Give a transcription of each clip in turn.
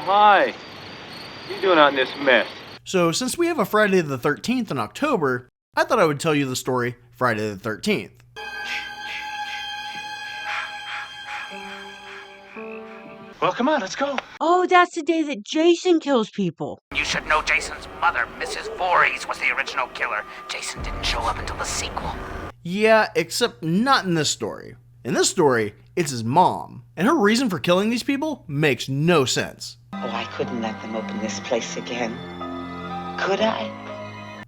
Hi. What are you doing out in this mess? So since we have a Friday the 13th in October, I thought I would tell you the story Friday the 13th. Well, come on, let's go. Oh, that's the day that Jason kills people. You should know Jason's mother, Mrs. Voorhees, was the original killer. Jason didn't show up until the sequel. Yeah, except not in this story. In this story, it's his mom, and her reason for killing these people makes no sense. Oh, I couldn't let them open this place again. Could I?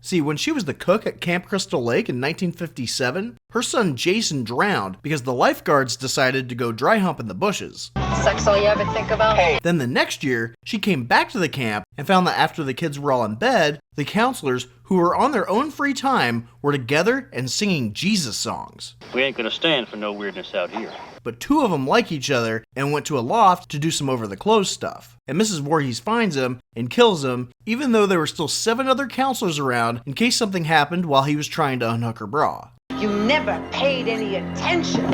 See, when she was the cook at Camp Crystal Lake in 1957, her son Jason drowned because the lifeguards decided to go dry hump in the bushes. Sex all you ever think about? Hey. Then the next year, she came back to the camp and found that after the kids were all in bed, the counselors, who were on their own free time, were together and singing Jesus songs. We ain't gonna stand for no weirdness out here. But two of them like each other and went to a loft to do some over-the-clothes stuff. And Mrs. Voorhees finds him and kills him, even though there were still 7 other counselors around in case something happened while he was trying to unhook her bra. You never paid any attention.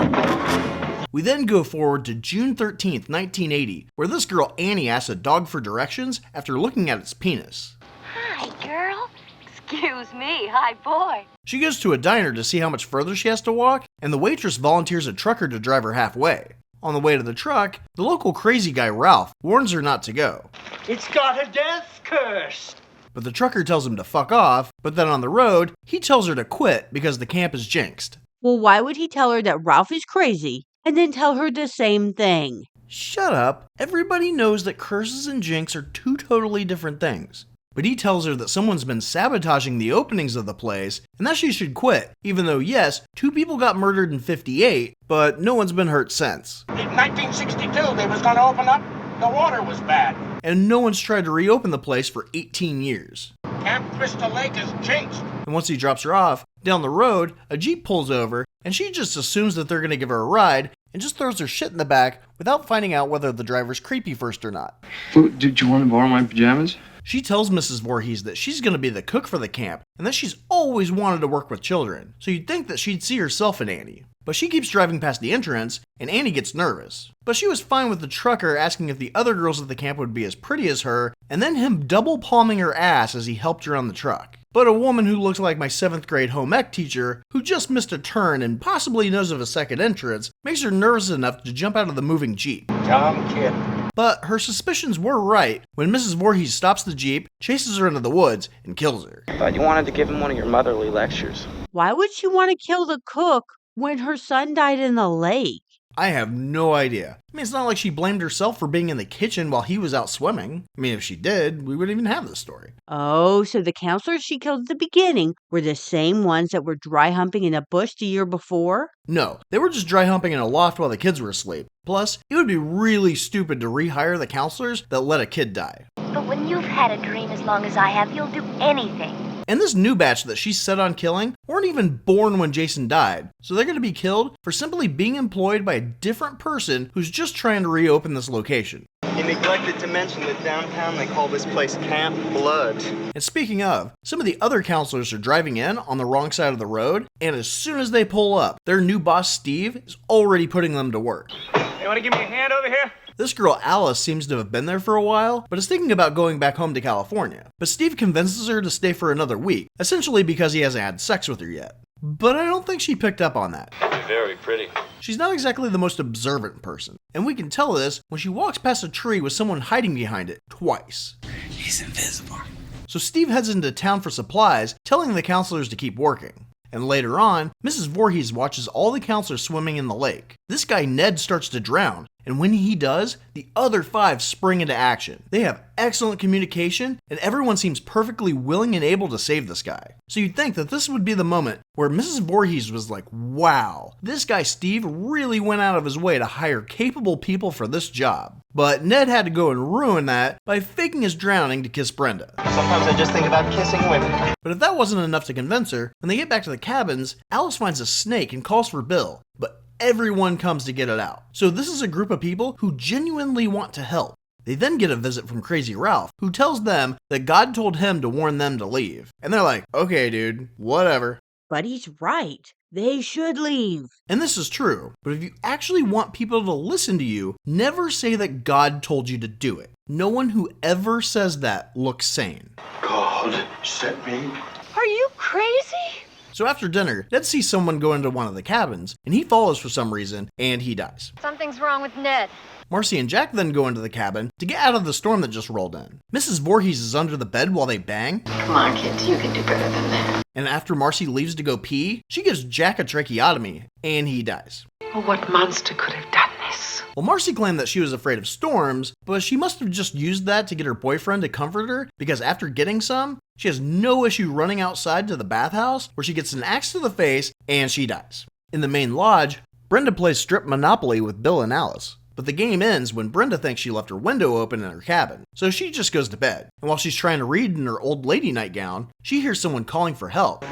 We then go forward to June 13th, 1980, where this girl Annie asks a dog for directions after looking at its penis. Hi, girl. Excuse me. Hi, boy. She goes to a diner to see how much further she has to walk, and the waitress volunteers a trucker to drive her halfway. On the way to the truck, the local crazy guy Ralph warns her not to go. It's got a death curse. But the trucker tells him to fuck off, but then on the road, he tells her to quit because the camp is jinxed. Well, why would he tell her that Ralph is crazy and then tell her the same thing? Shut up. Everybody knows that curses and jinx are 2 totally different things. But he tells her that someone's been sabotaging the openings of the place and that she should quit, even though yes, 2 people got murdered in '58, but no one's been hurt since. In 1962, they was gonna open up. The water was bad. And no one's tried to reopen the place for 18 years. Camp Crystal Lake is jinxed. And once he drops her off, down the road, a Jeep pulls over, and she just assumes that they're going to give her a ride, and just throws her shit in the back without finding out whether the driver's creepy first or not. Did you want to borrow my pajamas? She tells Mrs. Voorhees that she's going to be the cook for the camp, and that she's always wanted to work with children, so you'd think that she'd see herself in Annie. But she keeps driving past the entrance, and Annie gets nervous. But she was fine with the trucker asking if the other girls at the camp would be as pretty as her, and then him double palming her ass as he helped her on the truck. But a woman who looks like my 7th grade home ec teacher, who just missed a turn and possibly knows of a second entrance, makes her nervous enough to jump out of the moving Jeep. Dumb kid. But her suspicions were right when Mrs. Voorhees stops the Jeep, chases her into the woods, and kills her. I thought you wanted to give him one of your motherly lectures. Why would she want to kill the cook when her son died in the lake? I have no idea. I mean, it's not like she blamed herself for being in the kitchen while he was out swimming. I mean, if she did, we wouldn't even have this story. Oh, so the counselors she killed at the beginning were the same ones that were dry humping in a bush the year before? No, they were just dry humping in a loft while the kids were asleep. Plus, it would be really stupid to rehire the counselors that let a kid die. But when you've had a dream as long as I have, you'll do anything. And this new batch that she's set on killing weren't even born when Jason died, so they're going to be killed for simply being employed by a different person who's just trying to reopen this location. You neglected to mention that downtown they call this place Camp Blood. And speaking of, some of the other counselors are driving in on the wrong side of the road, and as soon as they pull up, their new boss Steve is already putting them to work. You wanna give me a hand over here? This girl Alice seems to have been there for a while, but is thinking about going back home to California. But Steve convinces her to stay for another week, essentially because he hasn't had sex with her yet. But I don't think she picked up on that. You're very pretty. She's not exactly the most observant person, and we can tell this when she walks past a tree with someone hiding behind it twice. He's invisible. So Steve heads into town for supplies, telling the counselors to keep working. And later on, Mrs. Voorhees watches all the counselors swimming in the lake. This guy Ned starts to drown, and when he does, the other 5 spring into action. They have excellent communication, and everyone seems perfectly willing and able to save this guy. So you'd think that this would be the moment where Mrs. Voorhees was like, wow, this guy Steve really went out of his way to hire capable people for this job. But Ned had to go and ruin that by faking his drowning to kiss Brenda. Sometimes I just think about kissing women. But if that wasn't enough to convince her, when they get back to the cabins, Alice finds a snake and calls for Bill, but everyone comes to get it out. So this is a group of people who genuinely want to help. They then get a visit from Crazy Ralph, who tells them that God told him to warn them to leave. And they're like, okay dude, whatever. But he's right. They should leave. And this is true, but if you actually want people to listen to you, never say that God told you to do it. No one who ever says that looks sane. God sent me. Are you crazy? So after dinner, Ned sees someone go into one of the cabins, and he follows for some reason, and he dies. Something's wrong with Ned. Marcy and Jack then go into the cabin to get out of the storm that just rolled in. Mrs. Voorhees is under the bed while they bang. Come on, kids, you can do better than that. And after Marcy leaves to go pee, she gives Jack a tracheotomy, and he dies. Oh, what monster could have done this? Well, Marcy claimed that she was afraid of storms, but she must have just used that to get her boyfriend to comfort her, because after getting some, she has no issue running outside to the bathhouse, where she gets an axe to the face, and she dies. In the main lodge, Brenda plays strip Monopoly with Bill and Alice. But the game ends when Brenda thinks she left her window open in her cabin, so she just goes to bed. And while she's trying to read in her old lady nightgown, she hears someone calling for help.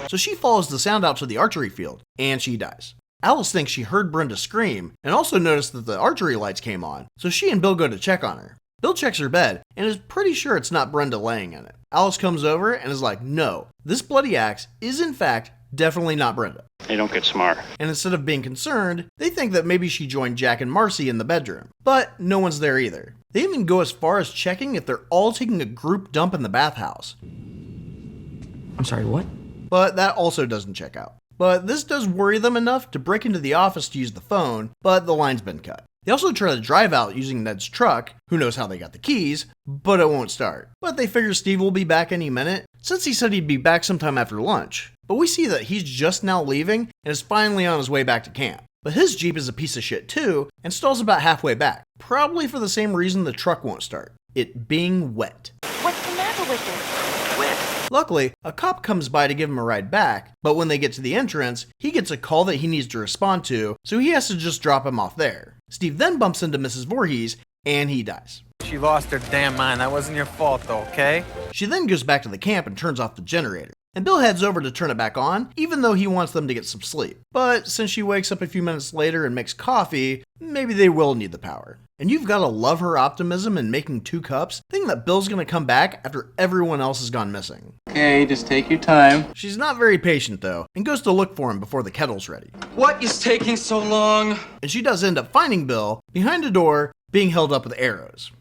So she follows the sound out to the archery field, and she dies. Alice thinks she heard Brenda scream, and also noticed that the archery lights came on, so she and Bill go to check on her. Bill checks her bed, and is pretty sure it's not Brenda laying in it. Alice comes over and is like, no, this bloody axe is in fact definitely not Brenda. They don't get smart. And instead of being concerned, they think that maybe she joined Jack and Marcy in the bedroom. But no one's there either. They even go as far as checking if they're all taking a group dump in the bathhouse. I'm sorry, what? But that also doesn't check out. But this does worry them enough to break into the office to use the phone, but the line's been cut. They also try to drive out using Ned's truck, who knows how they got the keys, but it won't start. But they figure Steve will be back any minute, since he said he'd be back sometime after lunch. But we see that he's just now leaving and is finally on his way back to camp. But his Jeep is a piece of shit too, and stalls about halfway back, probably for the same reason the truck won't start. It being wet. What's the matter with it? Wet. Luckily, a cop comes by to give him a ride back, but when they get to the entrance, he gets a call that he needs to respond to, so he has to just drop him off there. Steve then bumps into Mrs. Voorhees, and he dies. She lost her damn mind. That wasn't your fault, though, okay? She then goes back to the camp and turns off the generator. And Bill heads over to turn it back on, even though he wants them to get some sleep. But since she wakes up a few minutes later and makes coffee, maybe they will need the power. And you've got to love her optimism in making 2 cups, thinking that Bill's gonna come back after everyone else has gone missing. Okay, just take your time. She's not very patient though, and goes to look for him before the kettle's ready. What is taking so long? And she does end up finding Bill behind a door, being held up with arrows.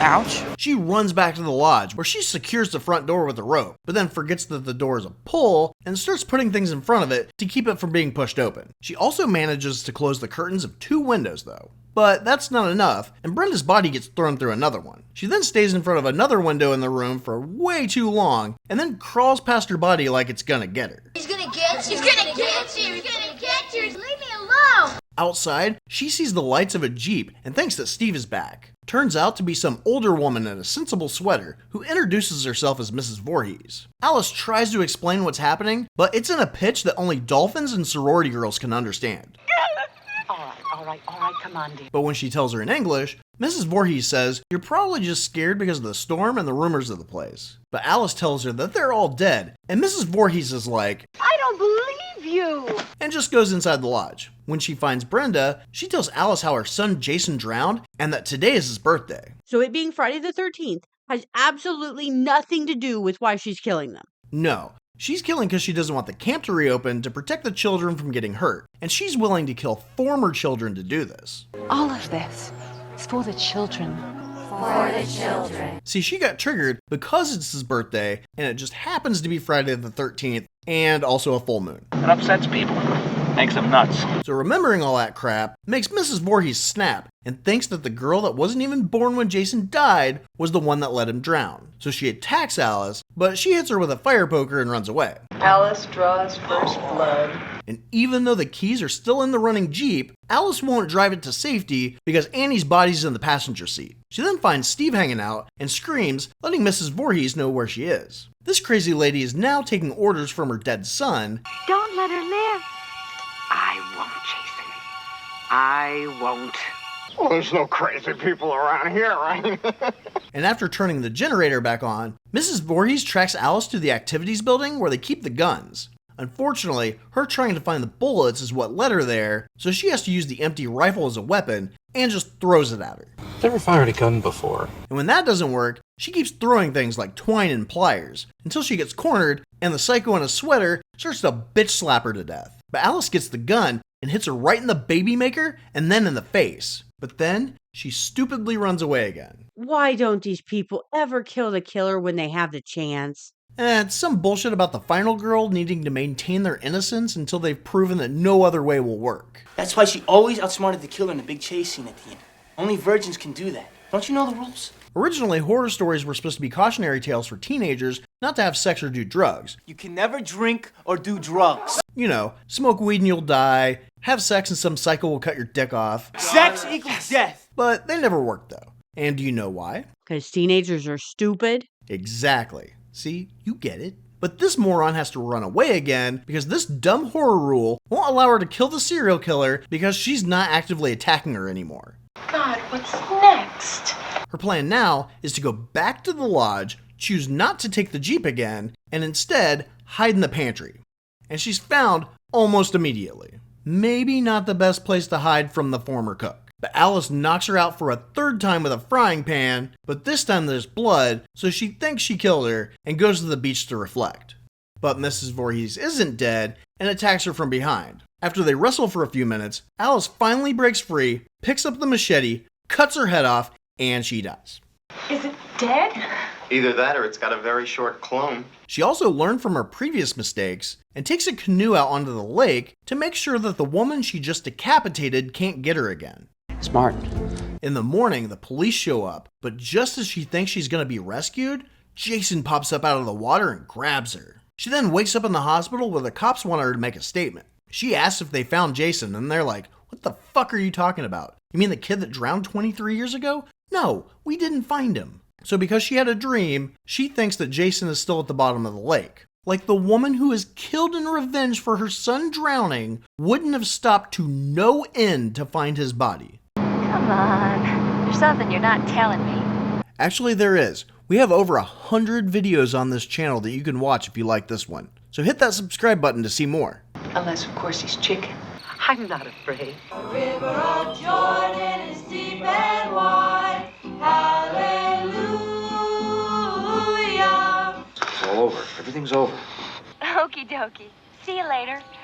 Ouch. She runs back to the lodge where she secures the front door with a rope, but then forgets that the door is a pull and starts putting things in front of it to keep it from being pushed open. She also manages to close the curtains of 2 windows though. But that's not enough, and Brenda's body gets thrown through another one. She then stays in front of another window in the room for way too long, and then crawls past her body like it's gonna get her. He's gonna get you! He's gonna get you! He's gonna get you! Leave me alone! Outside, she sees the lights of a Jeep and thinks that Steve is back. Turns out to be some older woman in a sensible sweater who introduces herself as Mrs. Voorhees. Alice tries to explain what's happening, but it's in a pitch that only dolphins and sorority girls can understand. All right, come on, dear. But when she tells her in English, Mrs. Voorhees says, "You're probably just scared because of the storm and the rumors of the place." But Alice tells her that they're all dead, and Mrs. Voorhees is like, I don't believe you! and just goes inside the lodge. When she finds Brenda, she tells Alice how her son Jason drowned, and that today is his birthday. So it being Friday the 13th has absolutely nothing to do with why she's killing them. No. She's killing because she doesn't want the camp to reopen to protect the children from getting hurt, and she's willing to kill former children to do this. All of this is for the children. For the children. See, she got triggered because it's his birthday, and it just happens to be Friday the 13th, and also a full moon. It upsets people. Makes them nuts. So remembering all that crap makes Mrs. Voorhees snap, and thinks that the girl that wasn't even born when Jason died was the one that let him drown. So she attacks Alice, but she hits her with a fire poker and runs away. Alice draws first blood. And even though the keys are still in the running Jeep, Alice won't drive it to safety because Annie's body's in the passenger seat. She then finds Steve hanging out and screams, letting Mrs. Voorhees know where she is. This crazy lady is now taking orders from her dead son. Don't let her live. I won't, Jason. I won't. Well, there's no crazy people around here, right? And after turning the generator back on, Mrs. Voorhees tracks Alice to the activities building where they keep the guns. Unfortunately, her trying to find the bullets is what led her there, so she has to use the empty rifle as a weapon and just throws it at her. Never fired a gun before. And when that doesn't work, she keeps throwing things like twine and pliers until she gets cornered and the psycho in a sweater starts to bitch slap her to death. But Alice gets the gun and hits her right in the baby maker and then in the face. But then she stupidly runs away again. Why don't these people ever kill the killer when they have the chance? It's some bullshit about the final girl needing to maintain their innocence until they've proven that no other way will work. That's why she always outsmarted the killer in the big chase scene at the end. Only virgins can do that. Don't you know the rules? Originally, horror stories were supposed to be cautionary tales for teenagers not to have sex or do drugs. You can never drink or do drugs. You know, smoke weed and you'll die, have sex and some psycho will cut your dick off. Sex equals death. But they never worked though. And do you know why? Because teenagers are stupid? Exactly. See, you get it. But this moron has to run away again because this dumb horror rule won't allow her to kill the serial killer because she's not actively attacking her anymore. God, what's next? Her plan now is to go back to the lodge, choose not to take the Jeep again, and instead hide in the pantry. And she's found almost immediately. Maybe not the best place to hide from the former cook. But Alice knocks her out for a third time with a frying pan, but this time there's blood, so she thinks she killed her and goes to the beach to reflect. But Mrs. Voorhees isn't dead and attacks her from behind. After they wrestle for a few minutes, Alice finally breaks free, picks up the machete, cuts her head off, and she dies. Is it dead? Either that or it's got a very short clone. She also learned from her previous mistakes and takes a canoe out onto the lake to make sure that the woman she just decapitated can't get her again. Smart. In the morning, the police show up, but just as she thinks she's going to be rescued, Jason pops up out of the water and grabs her. She then wakes up in the hospital where the cops want her to make a statement. She asks if they found Jason, and they're like, "What the fuck are you talking about? You mean the kid that drowned 23 years ago? No, we didn't find him." So because she had a dream, she thinks that Jason is still at the bottom of the lake. Like the woman who is killed in revenge for her son drowning wouldn't have stopped to no end to find his body. Come on. There's something you're not telling me. Actually, there is. We have over 100 videos on this channel that you can watch if you like this one. So hit that subscribe button to see more. Unless, of course, he's chicken. I'm not afraid. The river of Jordan is deep and wide. Hallelujah. It's all over. Everything's over. Okie dokie. See you later.